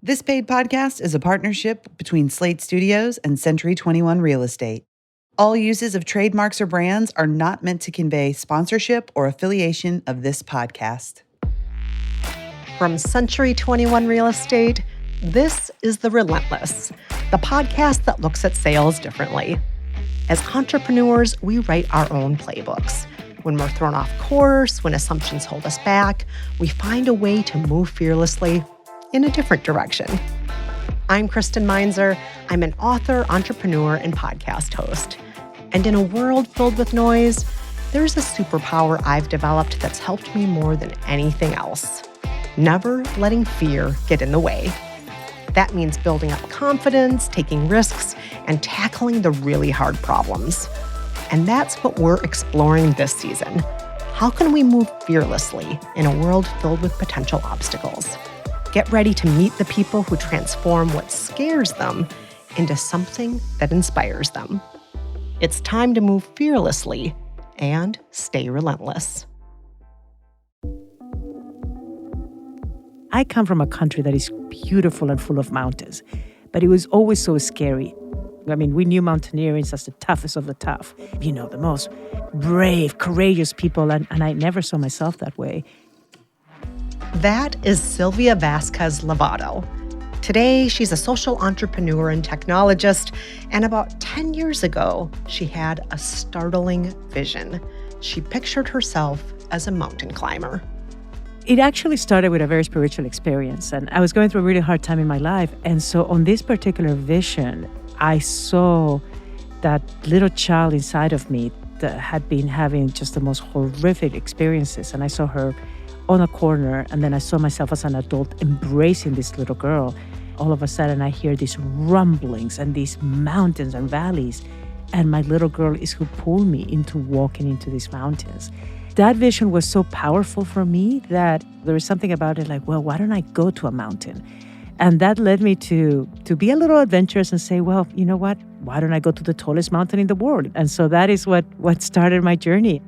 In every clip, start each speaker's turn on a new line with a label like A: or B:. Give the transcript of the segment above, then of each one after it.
A: This paid podcast is a partnership between Slate Studios and Century 21 Real Estate. All uses of trademarks or brands are not meant to convey sponsorship or affiliation of this podcast.
B: From Century 21 Real Estate, this is The Relentless, the podcast that looks at sales differently. As entrepreneurs, we write our own playbooks. When we're thrown off course, when assumptions hold us back, we find a way to move fearlessly in a different direction. I'm Kristen Meinzer. I'm an author, entrepreneur, and podcast host. And in a world filled with noise, there's a superpower I've developed that's helped me more than anything else. Never letting fear get in the way. That means building up confidence, taking risks, and tackling the really hard problems. And that's what we're exploring this season. How can we move fearlessly in a world filled with potential obstacles? Get ready to meet the people who transform what scares them into something that inspires them. It's time to move fearlessly and stay relentless.
C: I come from a country that is beautiful and full of mountains, but it was always so scary. I mean, we knew mountaineers as the toughest of the tough, the most brave, courageous people, and I never saw myself that way.
B: That is Silvia Vasquez-Lavado. Today, she's a social entrepreneur and technologist, and about 10 years ago, she had a startling vision. She pictured herself as a mountain climber.
C: It actually started with a very spiritual experience, and I was going through a really hard time in my life. And so on this particular vision, I saw that little child inside of me that had been having just the most horrific experiences. And I saw her on a corner, and then I saw myself as an adult embracing this little girl. All of a sudden, I hear these rumblings and these mountains and valleys, and my little girl is who pulled me into walking into these mountains. That vision was so powerful for me that there was something about it like, well, why don't I go to a mountain? And that led me to be a little adventurous and say, well, you know what? Why don't I go to the tallest mountain in the world? And so that is what started my journey.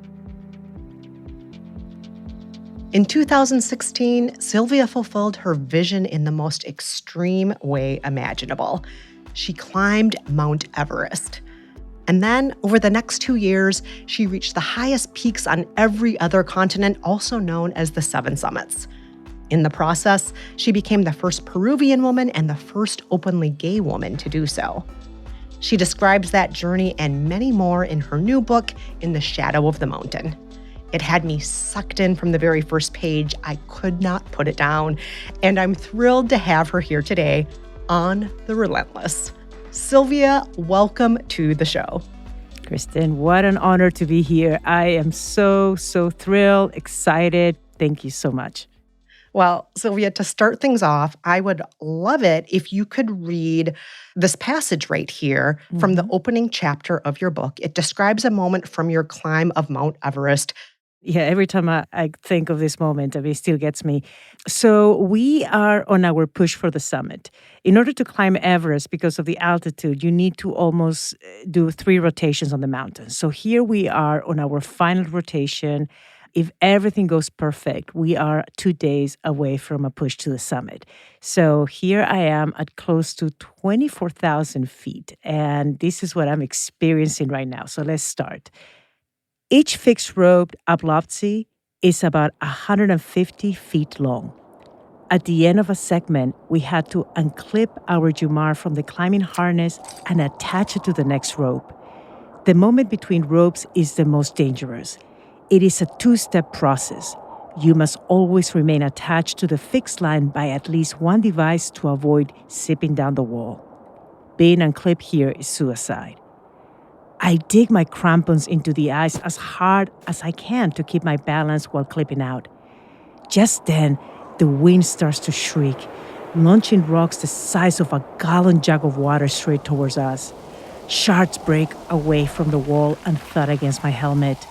B: In 2016, Silvia fulfilled her vision in the most extreme way imaginable. She climbed Mount Everest. And then, over the next 2 years, she reached the highest peaks on every other continent, also known as the Seven Summits. In the process, she became the first Peruvian woman and the first openly gay woman to do so. She describes that journey and many more in her new book, In the Shadow of the Mountain. It had me sucked in from the very first page. I could not put it down. And I'm thrilled to have her here today on The Relentless. Silvia, welcome to the show.
C: Kristen, what an honor to be here. I am so thrilled, excited. Thank you so much.
B: Well, Silvia, to start things off, I would love it if you could read this passage right here from the opening chapter of your book. It describes a moment from your climb of Mount Everest.
C: Yeah, every time I think of this moment, it still gets me. So we are on our push for the summit. In order to climb Everest, because of the altitude, you need to almost do 3 rotations on the mountain. So here we are on our final rotation. If everything goes perfect, we are 2 days away from a push to the summit. So here I am at close to 24,000 feet, and this is what I'm experiencing right now. So let's start. Each fixed rope uplofty is about 150 feet long. At the end of a segment, we had to unclip our jumar from the climbing harness and attach it to the next rope. The moment between ropes is the most dangerous. It is a 2-step process. You must always remain attached to the fixed line by at least one device to avoid zipping down the wall. Being unclipped here is suicide. I dig my crampons into the ice as hard as I can to keep my balance while clipping out. Just then, the wind starts to shriek, launching rocks the size of a gallon jug of water straight towards us. Shards break away from the wall and thud against my helmet.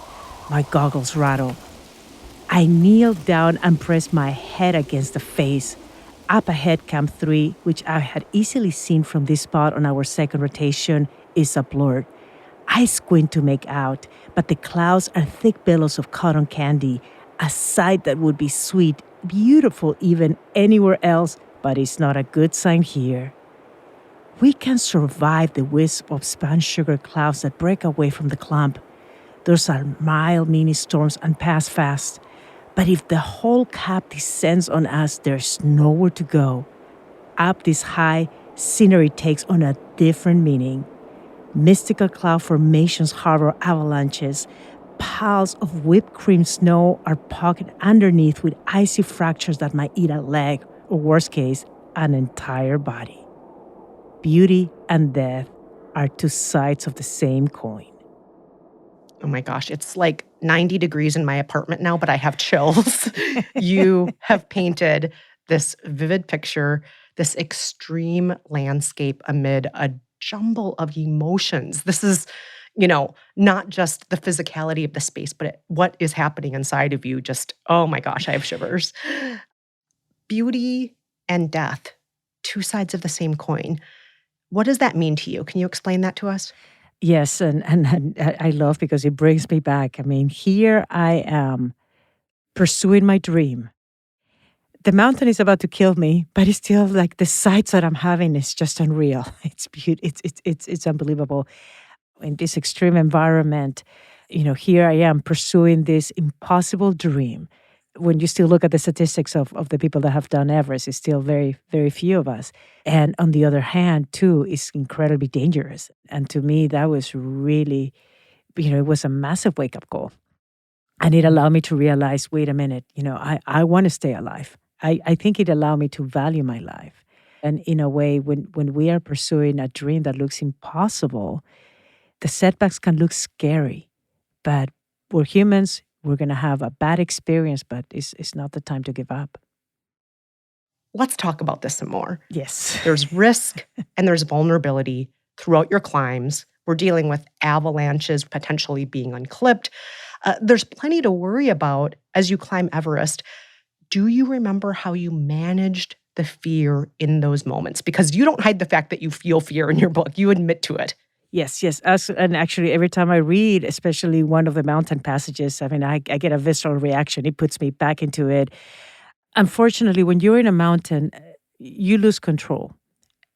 C: My goggles rattle. I kneel down and press my head against the face. Up ahead, Camp 3, which I had easily seen from this spot on our second rotation, is a blur. I squint to make out, but the clouds are thick billows of cotton candy, a sight that would be sweet, beautiful even anywhere else but it's not a good sign here. We can survive the wisp of spun sugar clouds that break away from the clump. Those are mild mini storms and pass fast. But if the whole cap descends on us, there's nowhere to go. Up this high, scenery takes on a different meaning. Mystical cloud formations harbor avalanches. Piles of whipped cream snow are pocked underneath with icy fractures that might eat a leg, or worst case, an entire body. Beauty and death are two sides of the same coin.
B: Oh my gosh, it's like 90 degrees in my apartment now, but I have chills. You have painted this vivid picture, this extreme landscape amid a jumble of emotions. This is, not just the physicality of the space, but what is happening inside of you. Just, oh my gosh, I have shivers. Beauty and death, two sides of the same coin. What does that mean to you? Can you explain that to us?
C: Yes, and I love because it brings me back. I mean, here I am pursuing my dream. The mountain is about to kill me, but it's still like the sights that I'm having is just unreal. It's beautiful. It's unbelievable. In this extreme environment, here I am pursuing this impossible dream. When you still look at the statistics of the people that have done Everest, it's still very, very few of us. And on the other hand, too, it's incredibly dangerous. And to me, that was really, it was a massive wake-up call. And it allowed me to realize, wait a minute, I want to stay alive. I think it allowed me to value my life. And in a way, when we are pursuing a dream that looks impossible, the setbacks can look scary. But we're humans. We're going to have a bad experience, but it's not the time to give up.
B: Let's talk about this some more.
C: Yes.
B: There's risk and there's vulnerability throughout your climbs. We're dealing with avalanches potentially being unclipped. There's plenty to worry about as you climb Everest. Do you remember how you managed the fear in those moments? Because you don't hide the fact that you feel fear in your book. You admit to it.
C: Yes. And actually, every time I read, especially one of the mountain passages, I mean, I get a visceral reaction. It puts me back into it. Unfortunately, when you're in a mountain, you lose control.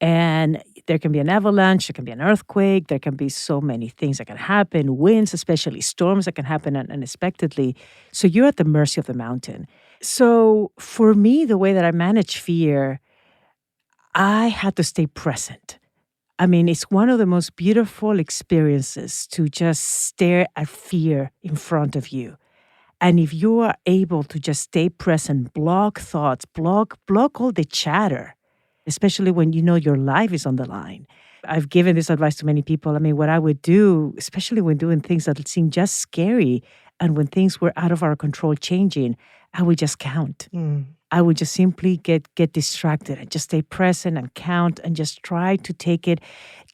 C: And there can be an avalanche, there can be an earthquake, there can be so many things that can happen, winds, especially storms that can happen unexpectedly. So you're at the mercy of the mountain. So for me, the way that I manage fear, I had to stay present. I mean, it's one of the most beautiful experiences to just stare at fear in front of you. And if you are able to just stay present, block thoughts, block all the chatter, especially when you know your life is on the line. I've given this advice to many people. I mean, what I would do, especially when doing things that seem just scary and when things were out of our control changing, I would just count. I would just simply get distracted and just stay present and count and just try to take it,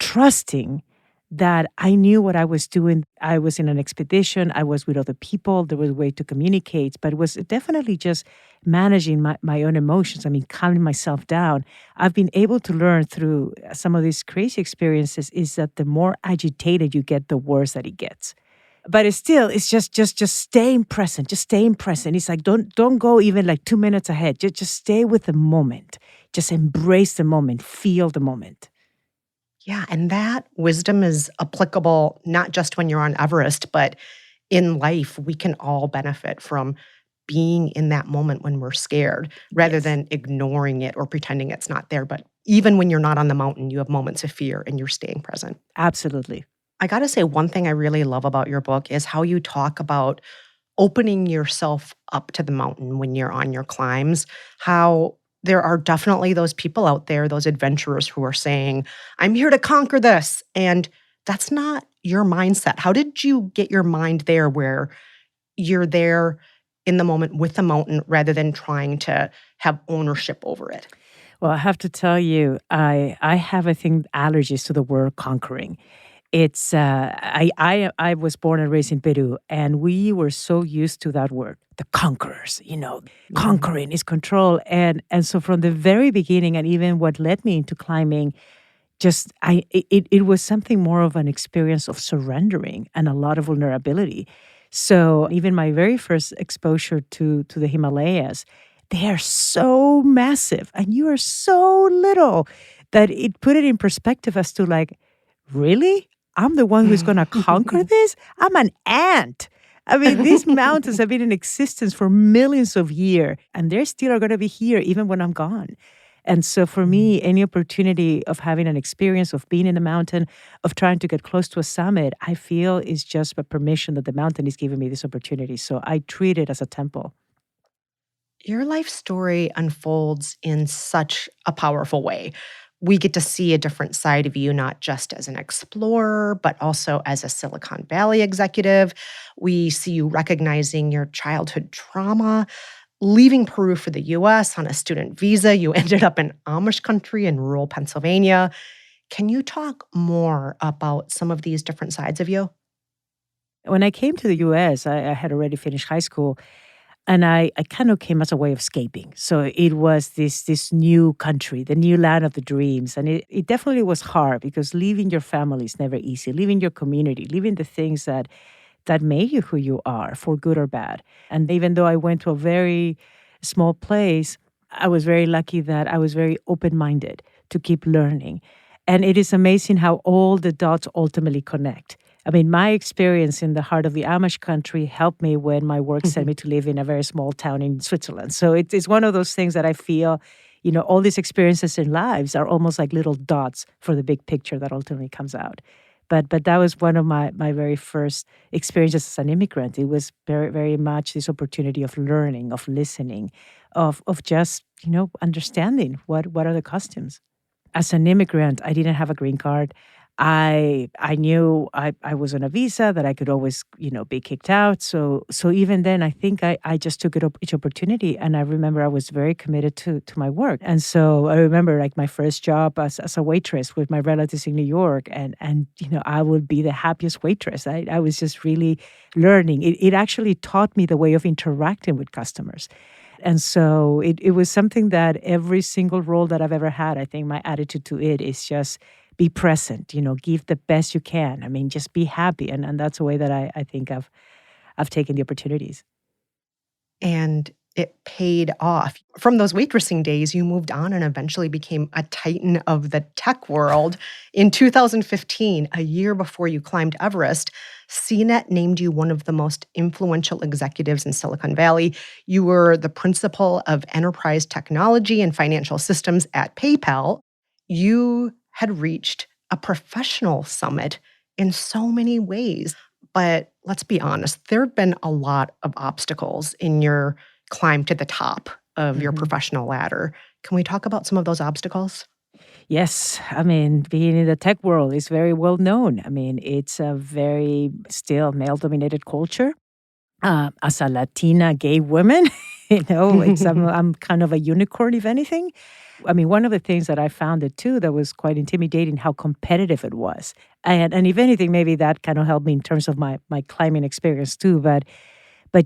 C: trusting that I knew what I was doing. I was in an expedition. I was with other people. There was a way to communicate, but it was definitely just managing my own emotions. I mean, calming myself down. I've been able to learn through some of these crazy experiences is that the more agitated you get, the worse that it gets. But it's just staying present. Just staying present. It's like don't go even like 2 minutes ahead. Just stay with the moment. Just embrace the moment. Feel the moment.
B: Yeah, and that wisdom is applicable not just when you're on Everest, but in life. We can all benefit from being in that moment when we're scared rather than ignoring it or pretending it's not there. But even when you're not on the mountain, you have moments of fear and you're staying present.
C: Absolutely.
B: I got to say, one thing I really love about your book is how you talk about opening yourself up to the mountain when you're on your climbs, how there are definitely those people out there, those adventurers who are saying, I'm here to conquer this. And that's not your mindset. How did you get your mind there where you're there in the moment with the mountain rather than trying to have ownership over it?
C: Well, I have to tell you, I have, I think, allergies to the word conquering. It's I was born and raised in Peru, and we were so used to that word, the conquerors. Conquering is control, and so from the very beginning, and even what led me into climbing, it was something more of an experience of surrendering and a lot of vulnerability. So even my very first exposure to the Himalayas, they are so massive and you are so little that it put it in perspective as to like, really? I'm the one who's going to conquer this? I'm an ant. I mean, these mountains have been in existence for millions of years, and they still are going to be here even when I'm gone. And so for me, any opportunity of having an experience of being in the mountain, of trying to get close to a summit, I feel is just a permission that the mountain is giving me this opportunity. So I treat it as a temple.
B: Your life story unfolds in such a powerful way. We get to see a different side of you, not just as an explorer, but also as a Silicon Valley executive. We see you recognizing your childhood trauma, leaving Peru for the US on a student visa. You ended up in Amish country in rural Pennsylvania. Can you talk more about some of these different sides of you?
C: When I came to the US, I had already finished high school. And I kind of came as a way of escaping. So it was this new country, the new land of the dreams. And it definitely was hard because leaving your family is never easy. Leaving your community, leaving the things that made you who you are, for good or bad. And even though I went to a very small place, I was very lucky that I was very open-minded to keep learning. And it is amazing how all the dots ultimately connect. I mean, my experience in the heart of the Amish country helped me when my work sent me to live in a very small town in Switzerland. So it's one of those things that I feel, all these experiences in lives are almost like little dots for the big picture that ultimately comes out. But that was one of my very first experiences as an immigrant. It was very, very much this opportunity of learning, of listening, of just, understanding what are the customs. As an immigrant, I didn't have a green card. I knew I was on a visa that I could always, be kicked out. So even then, I think I just took each opportunity. And I remember I was very committed to my work. And so I remember like my first job as a waitress with my relatives in New York. And I would be the happiest waitress. I was just really learning. It actually taught me the way of interacting with customers. And so it was something that every single role that I've ever had, I think my attitude to it is just be present, give the best you can. I mean, just be happy. And that's a way that I think I've taken the opportunities.
B: And it paid off. From those waitressing days, you moved on and eventually became a titan of the tech world. In 2015, a year before you climbed Everest, CNET named you one of the most influential executives in Silicon Valley. You were the principal of enterprise technology and financial systems at PayPal. You had reached a professional summit in so many ways. But let's be honest, there have been a lot of obstacles in your climb to the top of your professional ladder. Can we talk about some of those obstacles?
C: Yes. I mean, being in the tech world is very well known. I mean, it's a very still male-dominated culture. As a Latina gay woman, I'm kind of a unicorn, if anything. I mean, one of the things that I found it too that was quite intimidating, how competitive it was. And if anything, maybe that kind of helped me in terms of my climbing experience too. But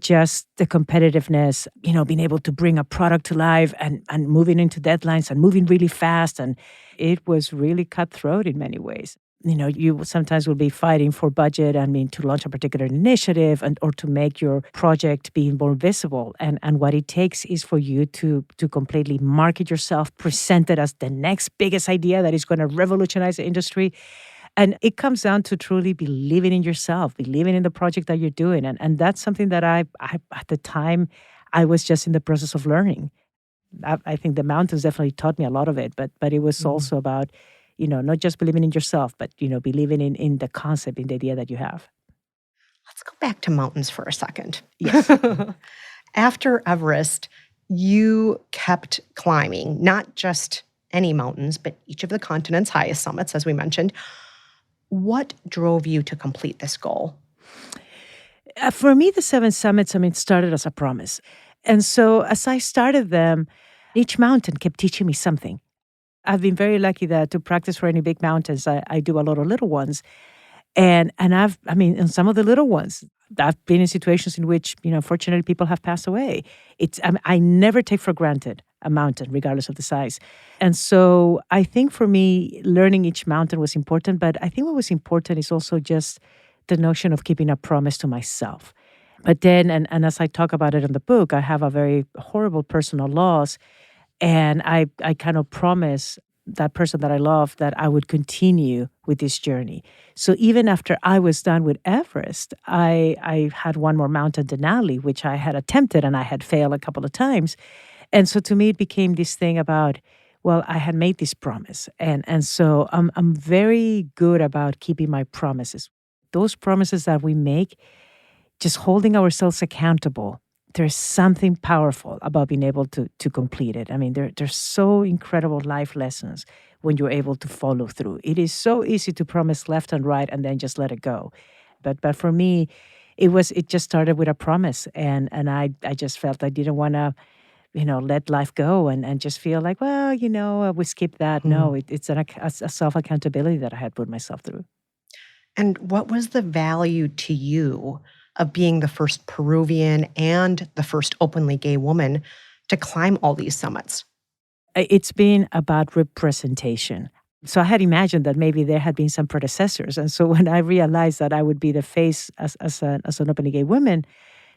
C: just the competitiveness, being able to bring a product to life and moving into deadlines and moving really fast. And it was really cutthroat in many ways. You sometimes will be fighting for budget, to launch a particular initiative or to make your project be more visible. And what it takes is for you to completely market yourself, present it as the next biggest idea that is going to revolutionize the industry. And it comes down to truly believing in yourself, believing in the project that you're doing. And that's something that I at the time, I was just in the process of learning. I think the mountains definitely taught me a lot of it, but it was also about, not just believing in yourself, but, believing in the concept, in the idea that you have.
B: Let's go back to mountains for a second.
C: Yes.
B: After Everest, you kept climbing, not just any mountains, but each of the continent's highest summits, as we mentioned. What drove you to complete this goal?
C: For me, the 7 summits, started as a promise. And so as I started them, each mountain kept teaching me something. I've been very lucky that to practice for any big mountains, I do a lot of little ones. And in some of the little ones, I've been in situations in which, unfortunately, people have passed away. I never take for granted a mountain, regardless of the size. And so I think for me, learning each mountain was important. But I think what was important is also just the notion of keeping a promise to myself. But then, and as I talk about it in the book, I have a very horrible personal loss. And I kind of promised that person that I love that I would continue with this journey. So even after I was done with Everest, I had one more mountain, Denali, which I had attempted and I had failed a couple of times. And so to me, it became this thing about, well, I had made this promise. And so I'm very good about keeping my promises. Those promises that we make, just holding ourselves accountable, there's something powerful about being able to complete it. I mean, there's so incredible life lessons when you're able to follow through. It is so easy to promise left and right and then just let it go. But for me, it just started with a promise, and I just felt I didn't want to let life go and just feel like, well, we skip that. No, it's a self accountability that I had put myself through.
B: And what was the value to you of being the first Peruvian and the first openly gay woman to climb all these summits?
C: It's been about representation. So I had imagined that maybe there had been some predecessors. And so when I realized that I would be the face as an openly gay woman,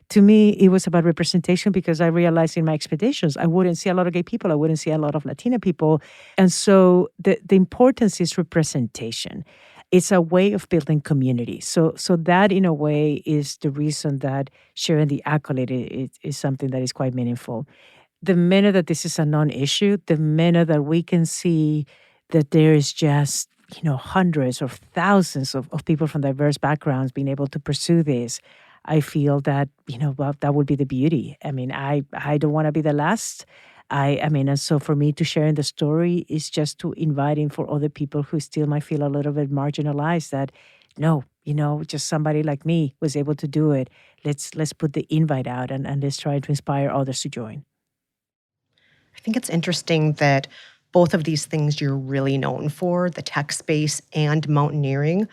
C: to me, it was about representation because I realized in my expeditions, I wouldn't see a lot of gay people. I wouldn't see a lot of Latina people. And so the importance is representation. It's a way of building community. So that, in a way, is the reason that sharing the accolade is something that is quite meaningful. The minute that this is a non-issue, the minute that we can see that there is just, hundreds or thousands of people from diverse backgrounds being able to pursue this, I feel that, well, that would be the beauty. I mean, I don't want to be the last. I mean, and so for me to share in the story is just to inviting for other people who still might feel a little bit marginalized that, no, just somebody like me was able to do it. Let's put the invite out and let's try to inspire others to join.
B: I think it's interesting that both of these things you're really known for, the tech space and mountaineering,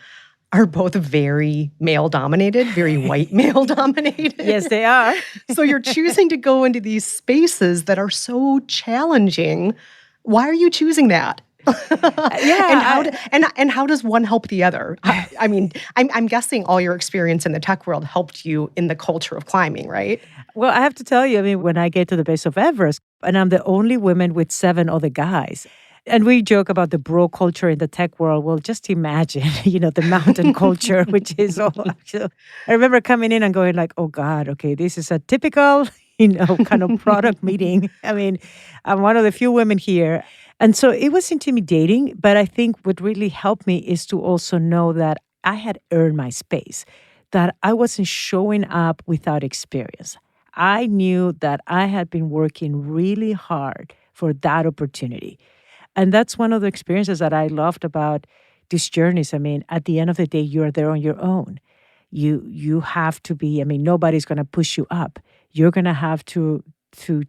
B: are both very male-dominated, very white male-dominated.
C: Yes, they are.
B: So you're choosing to go into these spaces that are so challenging. Why are you choosing that? And how does one help the other? I mean, I'm guessing all your experience in the tech world helped you in the culture of climbing, right?
C: Well, I have to tell you, I mean, when I get to the base of Everest, and I'm the only woman with 7 other guys, and we joke about the bro culture in the tech world. Well, just imagine, the mountain culture, which is all. I remember coming in and going like, oh God, okay, this is a typical, kind of product meeting. I mean, I'm one of the few women here. And so it was intimidating, but I think what really helped me is to also know that I had earned my space, that I wasn't showing up without experience. I knew that I had been working really hard for that opportunity. And that's one of the experiences that I loved about these journeys. I mean, at the end of the day, you're there on your own. You have to be, I mean, nobody's going to push you up. You're going to have to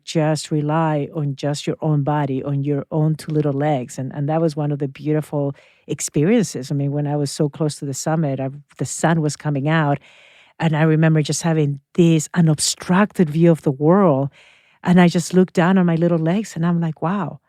C: just rely on just your own body, on your own 2 little legs. And that was one of the beautiful experiences. I mean, when I was so close to the summit, the sun was coming out. And I remember just having this unobstructed view of the world. And I just looked down on my little legs and I'm like, wow,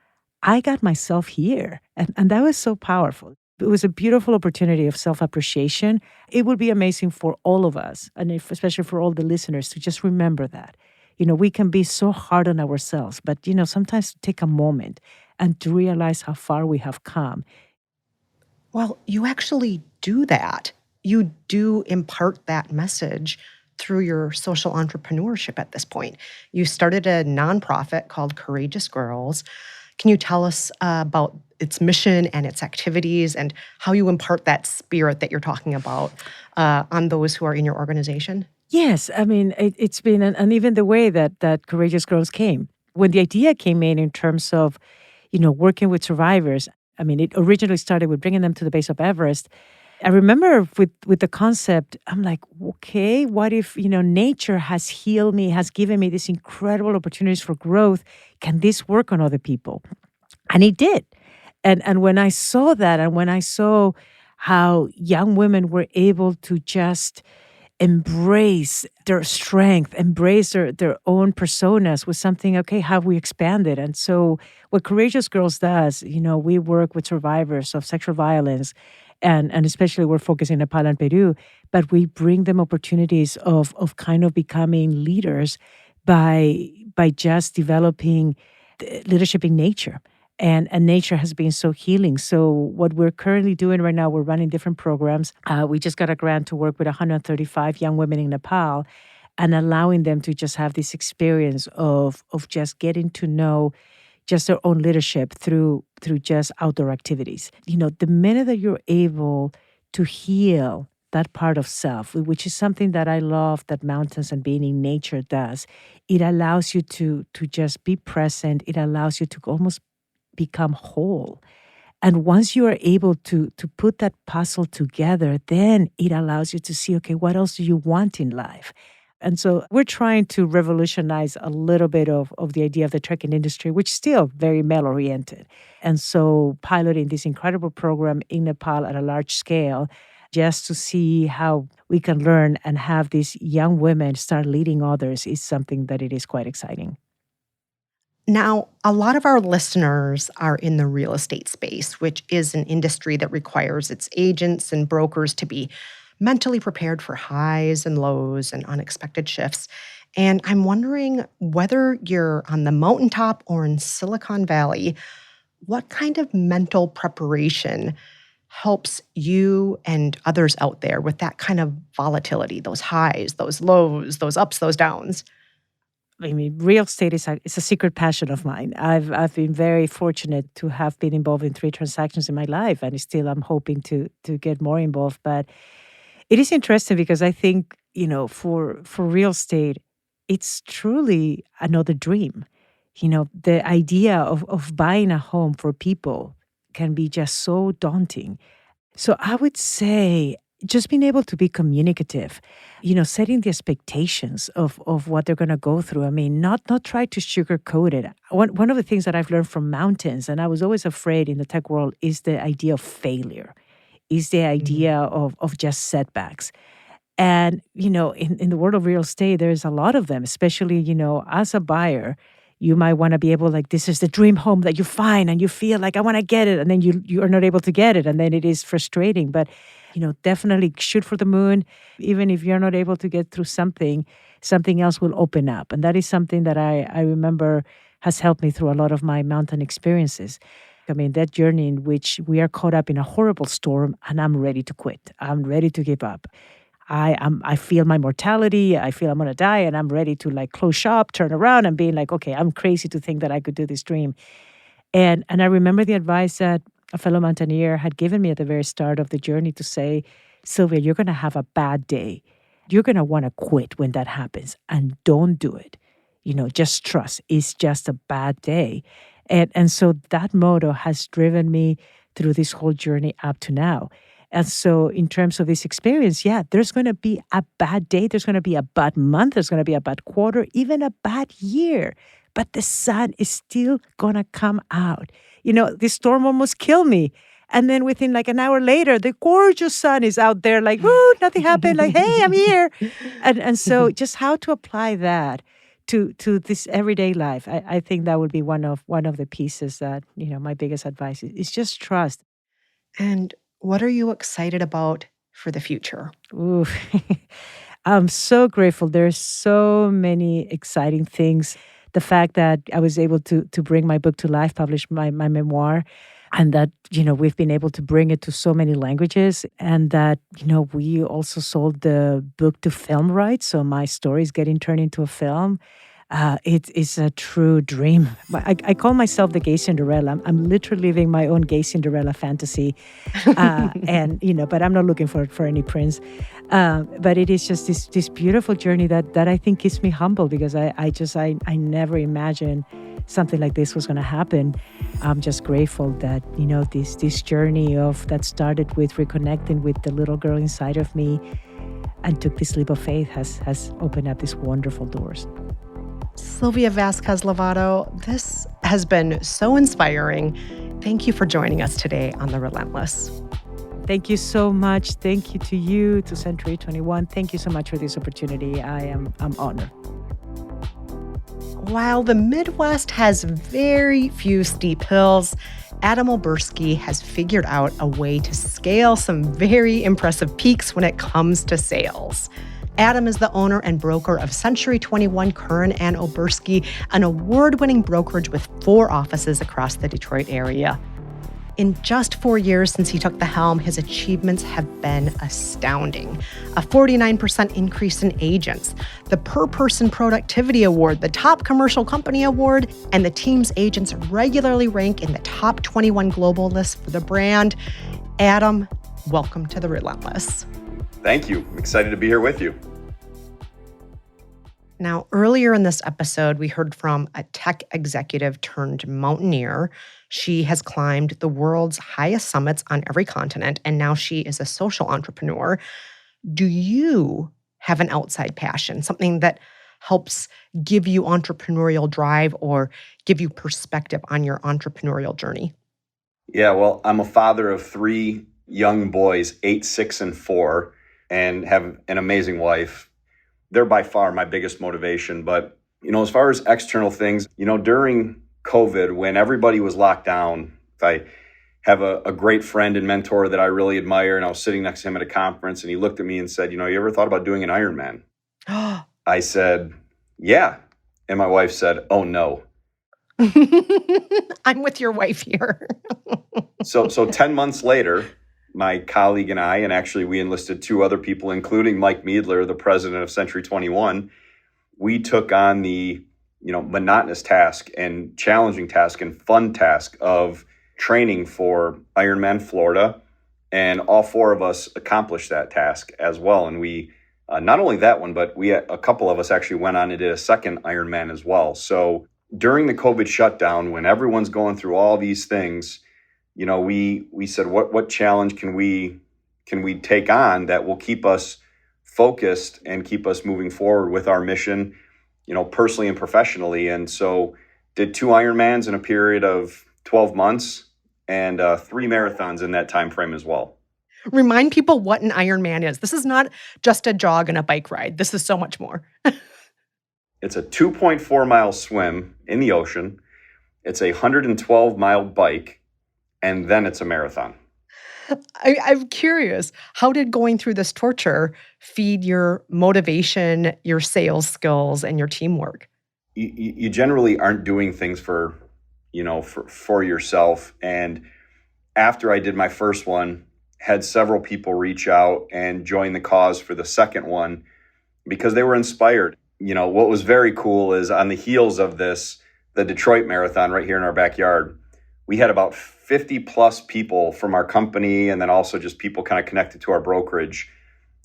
C: I got myself here. And that was so powerful. It was a beautiful opportunity of self-appreciation. It would be amazing for all of us, and especially for all the listeners, to just remember that. We can be so hard on ourselves, but, sometimes to take a moment and to realize how far we have come.
B: Well, you actually do that. You do impart that message through your social entrepreneurship at this point. You started a nonprofit called Courageous Girls. Can you tell us about its mission and its activities and how you impart that spirit that you're talking about on those who are in your organization?
C: Yes, I mean, it's been, and even the way that Courageous Girls came. When the idea came in terms of, working with survivors, I mean, it originally started with bringing them to the base of Everest. I remember with the concept, I'm like, okay, what if, nature has healed me, has given me these incredible opportunities for growth? Can this work on other people? And it did. And when I saw that, and when I saw how young women were able to just embrace their strength, embrace their own personas was something, okay, how we expanded. And so what Courageous Girls does, we work with survivors of sexual violence, and especially we're focusing in Nepal and Peru, but we bring them opportunities of kind of becoming leaders by just developing leadership in nature. And nature has been so healing. So what we're currently doing right now, we're running different programs. We just got a grant to work with 135 young women in Nepal and allowing them to just have this experience of just getting to know just their own leadership through just outdoor activities. The minute that you're able to heal that part of self, which is something that I love that mountains and being in nature does, it allows you to just be present. It allows you to almost become whole. And once you are able to put that puzzle together, then it allows you to see, okay, what else do you want in life? And so we're trying to revolutionize a little bit of the idea of the trekking industry, which is still very male-oriented. And so piloting this incredible program in Nepal at a large scale, just to see how we can learn and have these young women start leading others is something that it is quite exciting.
B: Now, a lot of our listeners are in the real estate space, which is an industry that requires its agents and brokers to be mentally prepared for highs and lows and unexpected shifts. And I'm wondering whether you're on the mountaintop or in Silicon Valley, what kind of mental preparation helps you and others out there with that kind of volatility, those highs, those lows, those ups, those downs?
C: I mean, real estate is a secret passion of mine. I've been very fortunate to have been involved in 3 transactions in my life, and still I'm hoping to get more involved. But it is interesting because I think, for real estate, it's truly another dream. The idea of buying a home for people can be just so daunting. So I would say just being able to be communicative, setting the expectations of what they're going to go through. I mean, not try to sugarcoat it. One of the things that I've learned from mountains, and I was always afraid in the tech world, is the idea of failure, is the idea of just setbacks. And, in the world of real estate, there's a lot of them, especially, as a buyer. You might want to be able, this is the dream home that you find and you feel like, I want to get it. And then you are not able to get it. And then it is frustrating. But, definitely shoot for the moon. Even if you're not able to get through something else will open up. And that is something that I remember has helped me through a lot of my mountain experiences. I mean, that journey in which we are caught up in a horrible storm and I'm ready to quit. I'm ready to give up. I feel my mortality. I feel I'm going to die, and I'm ready to close shop, turn around, and being like, okay, I'm crazy to think that I could do this dream. And I remember the advice that a fellow mountaineer had given me at the very start of the journey to say, Silvia, you're going to have a bad day. You're going to want to quit when that happens, and don't do it. Just trust. It's just a bad day. And so that motto has driven me through this whole journey up to now. And so in terms of this experience, there's going to be a bad day. There's going to be a bad month. There's going to be a bad quarter, even a bad year. But the sun is still going to come out. This storm almost killed me. And then within an hour later, the gorgeous sun is out there woo, nothing happened. Hey, I'm here. And so just how to apply that to this everyday life, I think that would be one of the pieces that, my biggest advice is just trust.
B: And what are you excited about for the future?
C: Ooh, I'm so grateful. There's so many exciting things. The fact that I was able to bring my book to life, publish my memoir, and that, we've been able to bring it to so many languages, and that, we also sold the book to film rights. So my story is getting turned into a film. It is a true dream. I call myself the gay Cinderella. I'm literally living my own gay Cinderella fantasy. And, but I'm not looking for any prince. But it is just this beautiful journey that I think keeps me humble, because I never imagined something like this was going to happen. I'm just grateful that, this journey that started with reconnecting with the little girl inside of me and took this leap of faith has opened up these wonderful doors.
B: Silvia Vasquez-Lavado, this has been so inspiring. Thank you for joining us today on The Relentless.
C: Thank you so much. Thank you to you, to Century 21. Thank you so much for this opportunity. I'm honored.
B: While the Midwest has very few steep hills, Adam Oberski has figured out a way to scale some very impressive peaks when it comes to sales. Adam is the owner and broker of Century 21 Curran and Oberski, an award-winning brokerage with 4 offices across the Detroit area. In just 4 years since he took the helm, his achievements have been astounding. A 49% increase in agents, the per-person productivity award, the top commercial company award, and the team's agents regularly rank in the top 21 global list for the brand. Adam, welcome to The Relentless.
D: Thank you. I'm excited to be here with you.
B: Now, earlier in this episode, we heard from a tech executive turned mountaineer. She has climbed the world's highest summits on every continent, and now she is a social entrepreneur. Do you have an outside passion, something that helps give you entrepreneurial drive or give you perspective on your entrepreneurial journey?
D: Yeah, well, I'm a father of 3 young boys, 8, 6, and 4, and have an amazing wife. They're by far my biggest motivation. But, as far as external things, during COVID, when everybody was locked down, I have a great friend and mentor that I really admire, and I was sitting next to him at a conference, and he looked at me and said, you ever thought about doing an Ironman? I said, yeah. And my wife said, oh, no.
B: I'm with your wife here.
D: So 10 months later, my colleague and I, and actually we enlisted 2 other people, including Mike Meadler, the president of Century 21, we took on the monotonous task and challenging task and fun task of training for Ironman Florida. And all 4 of us accomplished that task as well. And we, not only that one, but a couple of us actually went on and did a second Ironman as well. So during the COVID shutdown, when everyone's going through all these things, we said, what challenge can we take on that will keep us focused and keep us moving forward with our mission, personally and professionally. And so did 2 Ironmans in a period of 12 months and 3 marathons in that time frame as well.
B: Remind people what an Ironman is. This is not just a jog and a bike ride. This is so much more.
D: It's a 2.4-mile swim in the ocean. It's a 112-mile bike. And then it's a marathon.
B: I'm curious, how did going through this torture feed your motivation, your sales skills, and your teamwork?
D: You generally aren't doing things for yourself. And after I did my first one, had several people reach out and join the cause for the second one because they were inspired. What was very cool is on the heels of this, the Detroit Marathon right here in our backyard, we had about 50 plus people from our company and then also just people kind of connected to our brokerage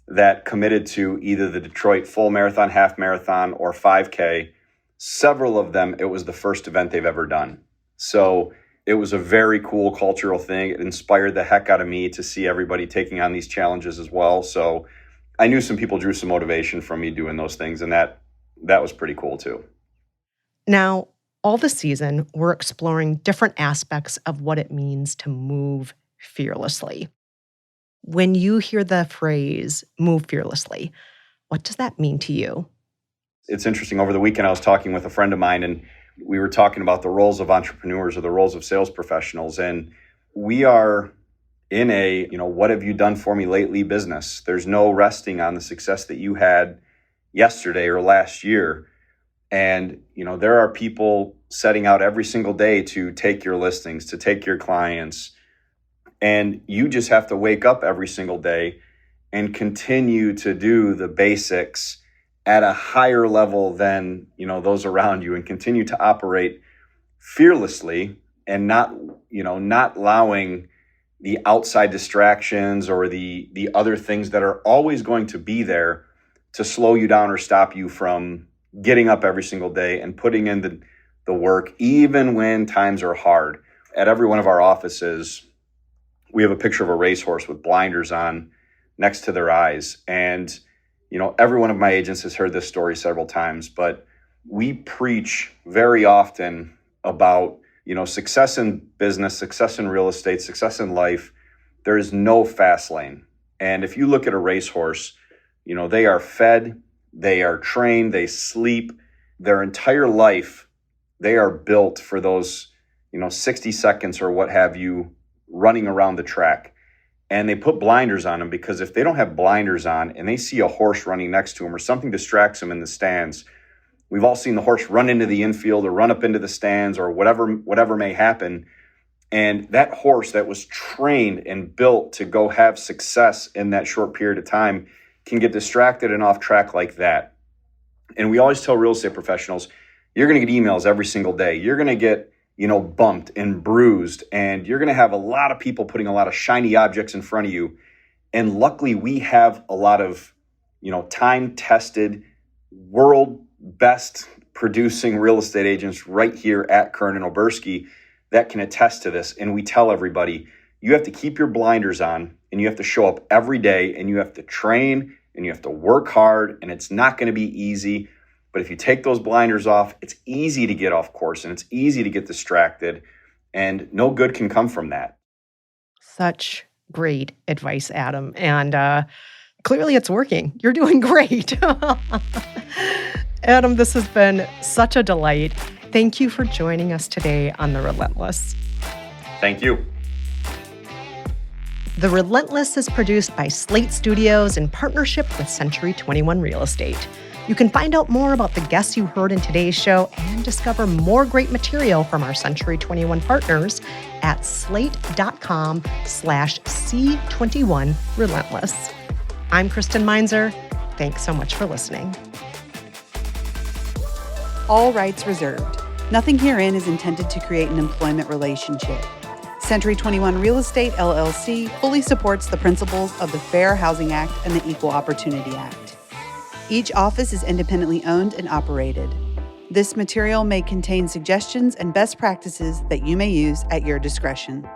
D: that committed to either the Detroit full marathon, half marathon, or 5K. Several of them, it was the first event they've ever done. So it was a very cool cultural thing. It inspired the heck out of me to see everybody taking on these challenges as well. So I knew some people drew some motivation from me doing those things, and that was pretty cool too.
B: Now, all this season, we're exploring different aspects of what it means to move fearlessly. When you hear the phrase, move fearlessly, what does that mean to you?
D: It's interesting. Over the weekend, I was talking with a friend of mine, and we were talking about the roles of entrepreneurs or the roles of sales professionals. And we are in a, what have you done for me lately business. There's no resting on the success that you had yesterday or last year. And, there are people setting out every single day to take your listings, to take your clients. And you just have to wake up every single day and continue to do the basics at a higher level than, those around you, and continue to operate fearlessly and not allowing the outside distractions or the other things that are always going to be there to slow you down or stop you from getting up every single day and putting in the work, even when times are hard. At every one of our offices, we have a picture of a racehorse with blinders on next to their eyes. And, every one of my agents has heard this story several times, but we preach very often about, success in business, success in real estate, success in life. There is no fast lane. And if you look at a racehorse, they are fed, they are trained, they sleep, their entire life, they are built for those 60 seconds or what have you running around the track. And they put blinders on them because if they don't have blinders on and they see a horse running next to them or something distracts them in the stands, we've all seen the horse run into the infield or run up into the stands or whatever may happen. And that horse that was trained and built to go have success in that short period of time can get distracted and off track like that. And we always tell real estate professionals, you're going to get emails every single day. You're going to get, bumped and bruised, and you're going to have a lot of people putting a lot of shiny objects in front of you. And luckily we have a lot of, time-tested, world best producing real estate agents right here at Kern and Oberski that can attest to this. And we tell everybody, you have to keep your blinders on and you have to show up every day and you have to train and you have to work hard, and it's not going to be easy. But if you take those blinders off, it's easy to get off course and it's easy to get distracted, and no good can come from that.
B: Such great advice, Adam. And clearly it's working. You're doing great. Adam, this has been such a delight. Thank you for joining us today on The Relentless.
D: Thank you.
B: The Relentless is produced by Slate Studios in partnership with Century 21 Real Estate. You can find out more about the guests you heard in today's show and discover more great material from our Century 21 partners at slate.com/C21Relentless. I'm Kristen Meinzer. Thanks so much for listening.
A: All rights reserved. Nothing herein is intended to create an employment relationship. Century 21 Real Estate, LLC fully supports the principles of the Fair Housing Act and the Equal Opportunity Act. Each office is independently owned and operated. This material may contain suggestions and best practices that you may use at your discretion.